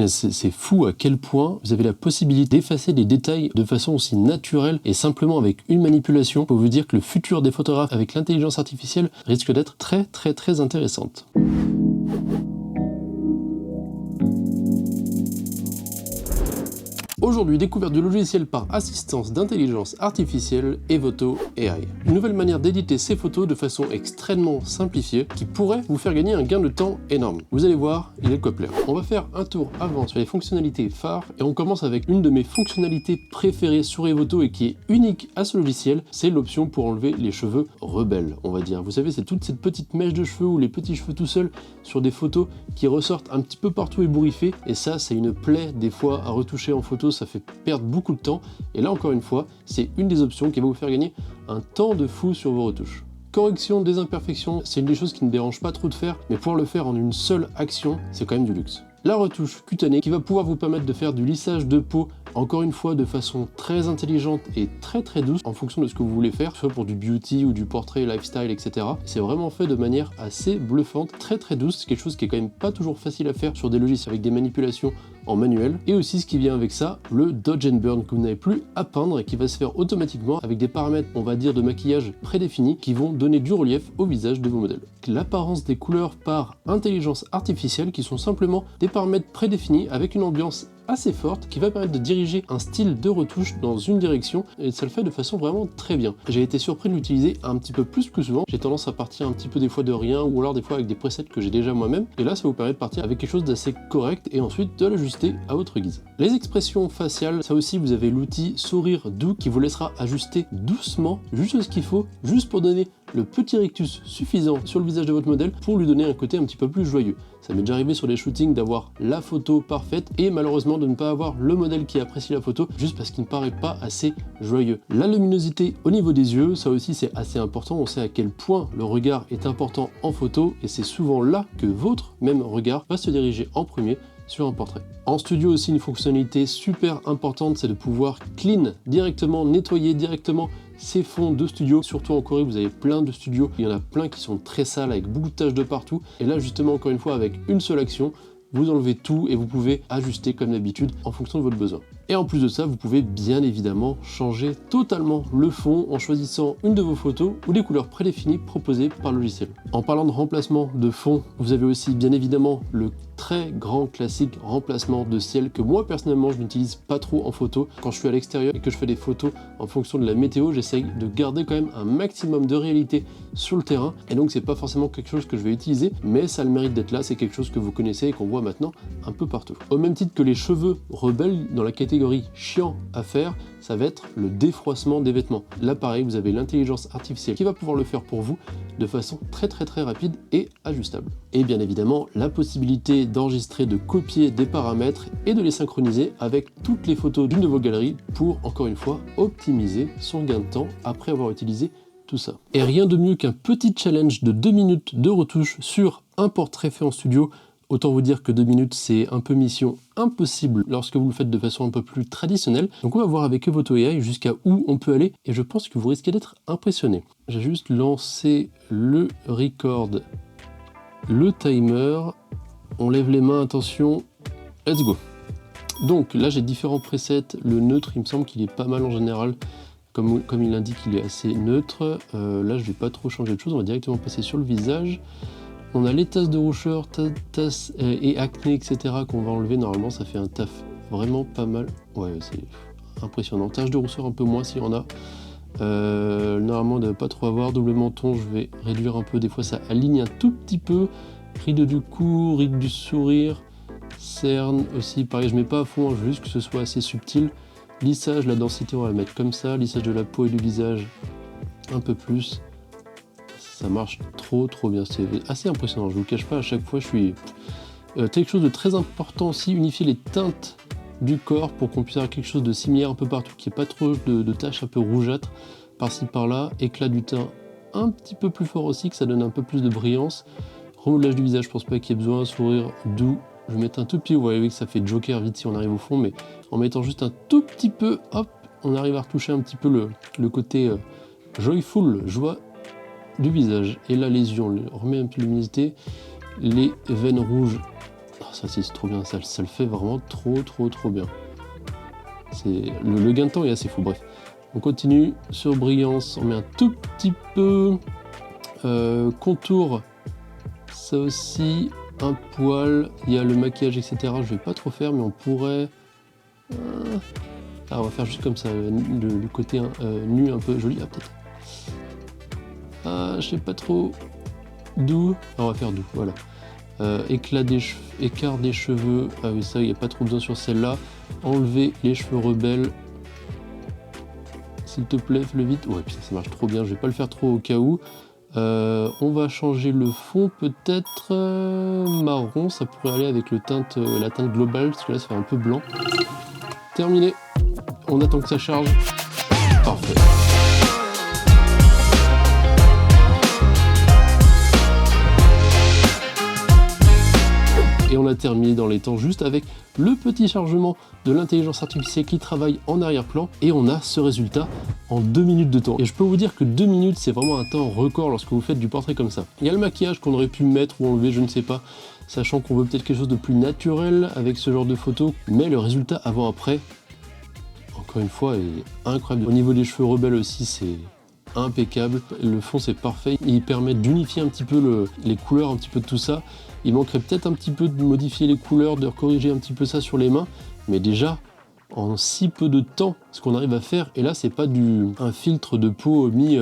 C'est fou à quel point vous avez la possibilité d'effacer des détails de façon aussi naturelle et simplement avec une manipulation. Pour vous dire que le futur des photographes avec l'intelligence artificielle risque d'être très intéressante. Aujourd'hui, découverte du logiciel par assistance d'intelligence artificielle Evoto AI. Une nouvelle manière d'éditer ses photos de façon extrêmement simplifiée qui pourrait vous faire gagner un gain de temps énorme. Vous allez voir, il est de quoi plaire. On va faire un tour avant sur les fonctionnalités phares et on commence avec une de mes fonctionnalités préférées sur Evoto et qui est unique à ce logiciel, c'est l'option pour enlever les cheveux rebelles, on va dire. Vous savez, c'est toute cette petite mèche de cheveux ou les petits cheveux tout seuls sur des photos qui ressortent un petit peu partout ébouriffés et ça, c'est une plaie des fois à retoucher en photo. Ça fait perdre beaucoup de temps et là encore une fois c'est une des options qui va vous faire gagner un temps de fou sur vos retouches. Correction des imperfections, c'est une des choses qui ne dérange pas trop de faire, mais pouvoir le faire en une seule action, c'est quand même du luxe. La retouche cutanée qui va pouvoir vous permettre de faire du lissage de peau, encore une fois de façon très intelligente et très douce en fonction de ce que vous voulez faire, soit pour du beauty ou du portrait, lifestyle, etc. C'est vraiment fait de manière assez bluffante, très douce, c'est quelque chose qui est quand même pas toujours facile à faire sur des logiciels avec des manipulations en manuel. Et aussi ce qui vient avec ça, le Dodge and Burn que vous n'avez plus à peindre et qui va se faire automatiquement avec des paramètres, on va dire, de maquillage prédéfinis qui vont donner du relief au visage de vos modèles. L'apparence des couleurs par intelligence artificielle qui sont simplement des paramètres prédéfinis avec une ambiance assez forte qui va permettre de diriger un style de retouche dans une direction et ça le fait de façon vraiment très bien. J'ai été surpris de l'utiliser un petit peu plus que souvent. J'ai tendance à partir un petit peu des fois de rien ou alors des fois avec des presets que j'ai déjà moi-même et là ça vous permet de partir avec quelque chose d'assez correct et ensuite de l'ajuster à votre guise. Les expressions faciales, ça aussi vous avez l'outil sourire doux qui vous laissera ajuster doucement juste ce qu'il faut, juste pour donner le petit rictus suffisant sur le visage de votre modèle pour lui donner un côté un petit peu plus joyeux. Ça m'est déjà arrivé sur des shootings d'avoir la photo parfaite et malheureusement de ne pas avoir le modèle qui apprécie la photo juste parce qu'il ne paraît pas assez joyeux. La luminosité au niveau des yeux, ça aussi c'est assez important, on sait à quel point le regard est important en photo et c'est souvent là que votre même regard va se diriger en premier sur un portrait. En studio aussi une fonctionnalité super importante, c'est de pouvoir clean directement, nettoyer directement ces fonds de studio, surtout en Corée vous avez plein de studios, il y en a plein qui sont très sales avec beaucoup de taches de partout et là justement encore une fois avec une seule action vous enlevez tout et vous pouvez ajuster comme d'habitude en fonction de votre besoin. Et en plus de ça, vous pouvez bien évidemment changer totalement le fond en choisissant une de vos photos ou des couleurs prédéfinies proposées par le logiciel. En parlant de remplacement de fond, vous avez aussi bien évidemment le très grand classique remplacement de ciel que moi personnellement je n'utilise pas trop en photo. Quand je suis à l'extérieur et que je fais des photos en fonction de la météo, j'essaye de garder quand même un maximum de réalité sur le terrain et donc c'est pas forcément quelque chose que je vais utiliser, mais ça a le mérite d'être là, c'est quelque chose que vous connaissez et qu'on voit maintenant un peu partout. Au même titre que les cheveux rebelles dans la catégorie chiant à faire, ça va être le défroissement des vêtements. Là pareil, vous avez l'intelligence artificielle qui va pouvoir le faire pour vous de façon très rapide et ajustable. Et bien évidemment, la possibilité d'enregistrer, de copier des paramètres et de les synchroniser avec toutes les photos d'une de vos galeries pour, encore une fois, optimiser son gain de temps après avoir utilisé tout ça. Et rien de mieux qu'un petit challenge de 2 minutes de retouche sur un portrait fait en studio. Autant vous dire que 2 minutes, c'est un peu mission impossible lorsque vous le faites de façon un peu plus traditionnelle. Donc on va voir avec Evoto AI jusqu'à où on peut aller et je pense que vous risquez d'être impressionné. J'ai juste lancé le record, le timer, on lève les mains, attention, let's go. Donc là j'ai différents presets, le neutre il me semble qu'il est pas mal en général, comme il l'indique il est assez neutre. Là je vais pas trop changer de choses, on va directement passer sur le visage. On a les tasses de rougeur, tasses et acné, etc. qu'on va enlever. Normalement, ça fait un taf vraiment pas mal. Ouais, c'est impressionnant. Taches de rousseur un peu moins s'il y en a. Normalement, on ne doit pas trop avoir. Double menton, je vais réduire un peu. Des fois, ça aligne un tout petit peu. Rides du cou, rides du sourire. Cerne aussi, pareil, je mets pas à fond, je veux juste que ce soit assez subtil. Lissage, la densité, on va la mettre comme ça. Lissage de la peau et du visage, un peu plus. Ça marche trop bien, c'est assez impressionnant, je vous le cache pas, à chaque fois je suis... quelque chose de très important aussi, unifier les teintes du corps pour qu'on puisse avoir quelque chose de similaire un peu partout, qu'il n'y ait pas trop de taches un peu rougeâtres par-ci par-là, éclat du teint un petit peu plus fort aussi, que ça donne un peu plus de brillance, remodelage du visage, je pense pas qu'il y ait besoin, sourire doux, je vais mettre un tout petit, vous voyez que ça fait Joker vite si on arrive au fond, mais en mettant juste un tout petit peu, hop, on arrive à retoucher un petit peu le côté joyful, joie du visage. Et là les yeux, on remet un peu de luminosité, les veines rouges, ça c'est trop bien, ça le fait vraiment trop bien. Le gain de temps est assez fou, bref. On continue sur brillance, on met un tout petit peu contour, ça aussi, un poil, il y a le maquillage, etc. Je vais pas trop faire, mais on pourrait... on va faire juste comme ça, le côté nu un peu joli, peut-être. Je sais pas trop d'où, on va faire doux, voilà. Écart des cheveux, ah oui ça il n'y a pas trop besoin sur celle-là. Enlever les cheveux rebelles, s'il te plaît, fais-le vite. Ouais putain ça marche trop bien, je vais pas le faire trop au cas où. On va changer le fond peut-être marron, ça pourrait aller avec la teinte globale, parce que là ça fait un peu blanc. Terminé, on attend que ça charge. Parfait. Et on a terminé dans les temps juste avec le petit chargement de l'intelligence artificielle qui travaille en arrière-plan et on a ce résultat en 2 minutes de temps. Et je peux vous dire que 2 minutes c'est vraiment un temps record lorsque vous faites du portrait comme ça. Il y a le maquillage qu'on aurait pu mettre ou enlever, je ne sais pas, sachant qu'on veut peut-être quelque chose de plus naturel avec ce genre de photo, mais le résultat avant-après, encore une fois, est incroyable. Au niveau des cheveux rebelles aussi, c'est impeccable. Le fond c'est parfait, il permet d'unifier un petit peu les couleurs, un petit peu de tout ça. Il manquerait peut-être un petit peu de modifier les couleurs, de corriger un petit peu ça sur les mains, mais déjà en si peu de temps, ce qu'on arrive à faire, et là c'est pas un filtre de peau mis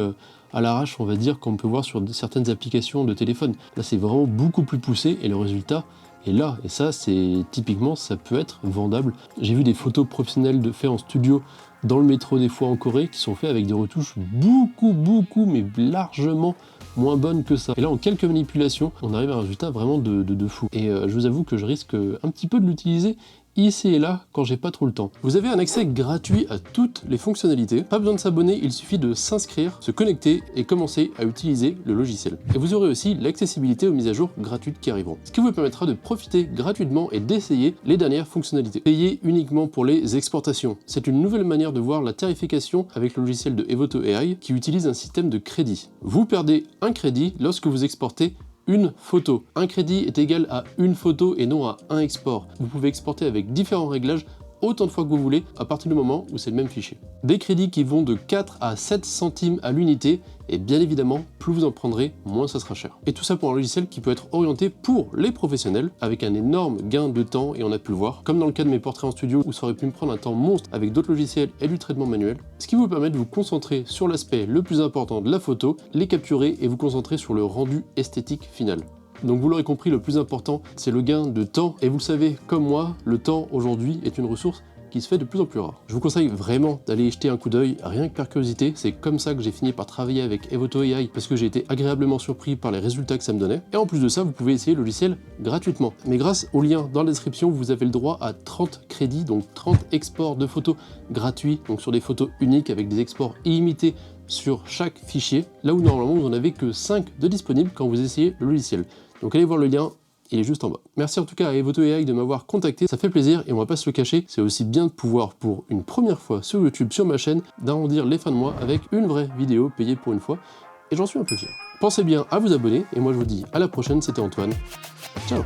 à l'arrache, on va dire, qu'on peut voir sur certaines applications de téléphone. Là c'est vraiment beaucoup plus poussé et le résultat est là, et ça c'est typiquement, ça peut être vendable. J'ai vu des photos professionnelles faites en studio dans le métro des fois en Corée qui sont faits avec des retouches beaucoup mais largement moins bonnes que ça. Et là en quelques manipulations on arrive à un résultat vraiment de fou. Et je vous avoue que je risque un petit peu de l'utiliser ici et là quand j'ai pas trop le temps. Vous avez un accès gratuit à toutes les fonctionnalités, pas besoin de s'abonner, il suffit de s'inscrire, se connecter et commencer à utiliser le logiciel. Et vous aurez aussi l'accessibilité aux mises à jour gratuites qui arriveront, ce qui vous permettra de profiter gratuitement et d'essayer les dernières fonctionnalités. Payez uniquement pour les exportations. C'est une nouvelle manière de voir la tarification avec le logiciel de Evoto AI qui utilise un système de crédit. Vous perdez un crédit lorsque vous exportez une photo. Un crédit est égal à une photo et non à un export. Vous pouvez exporter avec différents réglages autant de fois que vous voulez à partir du moment où c'est le même fichier. Des crédits qui vont de 4 à 7 centimes à l'unité et bien évidemment, plus vous en prendrez, moins ça sera cher. Et tout ça pour un logiciel qui peut être orienté pour les professionnels avec un énorme gain de temps et on a pu le voir, comme dans le cas de mes portraits en studio où ça aurait pu me prendre un temps monstre avec d'autres logiciels et du traitement manuel, ce qui vous permet de vous concentrer sur l'aspect le plus important de la photo, les capturer et vous concentrer sur le rendu esthétique final. Donc vous l'aurez compris, le plus important, c'est le gain de temps. Et vous le savez, comme moi, le temps aujourd'hui est une ressource qui se fait de plus en plus rare. Je vous conseille vraiment d'aller y jeter un coup d'œil, rien que par curiosité. C'est comme ça que j'ai fini par travailler avec Evoto AI, parce que j'ai été agréablement surpris par les résultats que ça me donnait. Et en plus de ça, vous pouvez essayer le logiciel gratuitement. Mais grâce au lien dans la description, vous avez le droit à 30 crédits, donc 30 exports de photos gratuits, donc sur des photos uniques avec des exports illimités sur chaque fichier, là où normalement vous n'en avez que 5 de disponibles quand vous essayez le logiciel. Donc allez voir le lien, il est juste en bas. Merci en tout cas à Evoto AI de m'avoir contacté, ça fait plaisir et on va pas se le cacher, c'est aussi bien de pouvoir pour une première fois sur YouTube, sur ma chaîne, d'arrondir les fins de mois avec une vraie vidéo payée pour une fois, et j'en suis un peu fier. Pensez bien à vous abonner, et moi je vous dis à la prochaine, c'était Antoine, ciao.